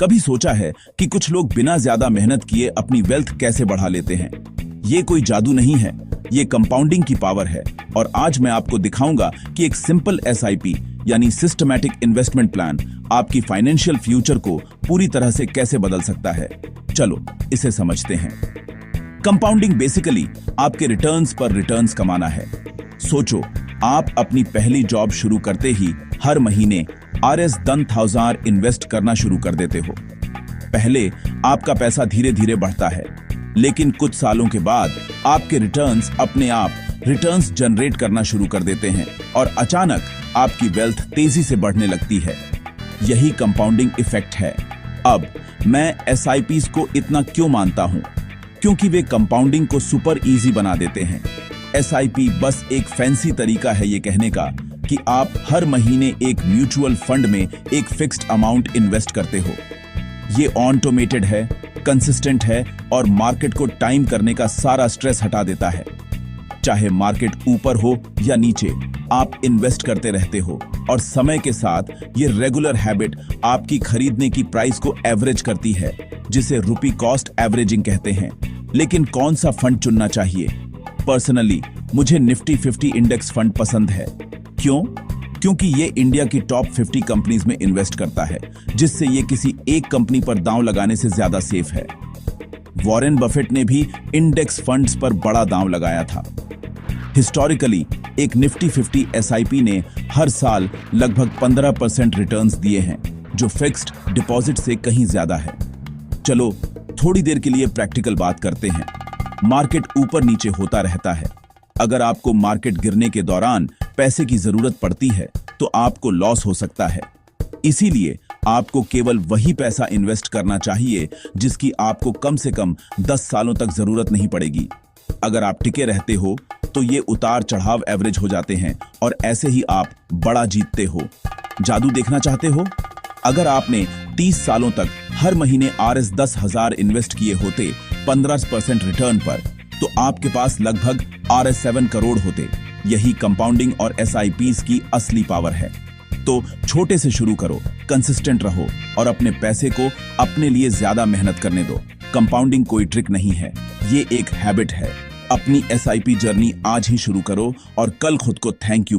कभी सोचा है कि कुछ लोग बिना ज्यादा मेहनत किए अपनी वेल्थ कैसे बढ़ा लेते हैं? ये कोई जादू नहीं है, ये कंपाउंडिंग की पावर है। और आज मैं आपको दिखाऊंगा कि एक सिंपल एसआईपी यानी सिस्टमैटिक इन्वेस्टमेंट प्लान आपकी फाइनेंशियल फ्यूचर को पूरी तरह से कैसे बदल सकता है। चलो इसे समझते हैं। कंपाउंडिंग बेसिकली आपके रिटर्न्स पर रिटर्न्स कमाना है। सोचो, आप अपनी पहली जॉब शुरू करते ही हर महीने Rs10,000 इन्वेस्ट करना शुरू कर देते हो। पहले आपका पैसा धीरे धीरे बढ़ता है, लेकिन कुछ सालों के बाद आपके रिटर्न्स अपने आप रिटर्न्स जनरेट करना शुरू कर देते हैं और अचानक आपकी वेल्थ तेजी से बढ़ने लगती है। यही कंपाउंडिंग इफेक्ट है। अब मैं एसआईपीज को इतना क्यों मानता हूं? क्योंकि वे कंपाउंडिंग को सुपर इजी बना देते हैं। एसआईपी बस एक फैंसी तरीका है ये कहने का कि आप हर महीने एक म्यूचुअल फंड में एक फिक्स्ड अमाउंट इन्वेस्ट करते हो। ये ऑटोमेटेड है, कंसिस्टेंट है और मार्केट को टाइम करने का सारा स्ट्रेस हटा देता है। चाहे मार्केट ऊपर हो या नीचे, आप इन्वेस्ट करते रहते हो और समय के साथ ये रेगुलर हैबिट आपकी खरीदने की प्राइस को एवरेज करती है, जिसे रुपी कॉस्ट एवरेजिंग कहते हैं। लेकिन कौन सा फंड चुनना चाहिए? पर्सनली मुझे निफ्टी 50 इंडेक्स फंड पसंद है। क्यों? क्योंकि ये इंडिया की टॉप 50 कंपनीज में इन्वेस्ट करता है, जिससे ये किसी एक कंपनी पर दांव लगाने से ज्यादा सेफ है। वॉरेन बफेट ने भी इंडेक्स फंड्स पर बड़ा दांव लगाया था। हिस्टोरिकली एक निफ्टी 50 एसआईपी ने हर साल लगभग 15% रिटर्न्स दिए हैं, जो फिक्स्ड डिपॉजिट से कहीं ज्यादा है। चलो थोड़ी देर के लिए प्रैक्टिकल बात करते हैं। मार्केट ऊपर नीचे होता रहता है। अगर आपको मार्केट गिरने के दौरान पैसे की जरूरत पड़ती है तो आपको लॉस हो सकता है। इसीलिए आपको केवल वही पैसा इन्वेस्ट करना चाहिए जिसकी आपको कम से कम 10 सालों तक जरूरत नहीं पड़ेगी। अगर आप टिके रहते हो तो ये उतार चढ़ाव एवरेज हो जाते हैं और ऐसे ही आप बड़ा जीतते हो। जादू देखना चाहते हो? अगर आपने 30 सालों तक हर महीने Rs10,000 इन्वेस्ट किए होते 15% रिटर्न पर, तो आपके पास लगभग Rs7 करोड़ होते। यही कंपाउंडिंग और एसआईपीज की असली पावर है। तो छोटे से शुरू करो, कंसिस्टेंट रहो और अपने पैसे को अपने लिए ज्यादा मेहनत करने दो। कंपाउंडिंग कोई ट्रिक नहीं है, ये एक हैबिट है। अपनी एसआईपी जर्नी आज ही शुरू करो और कल खुद को थैंक यू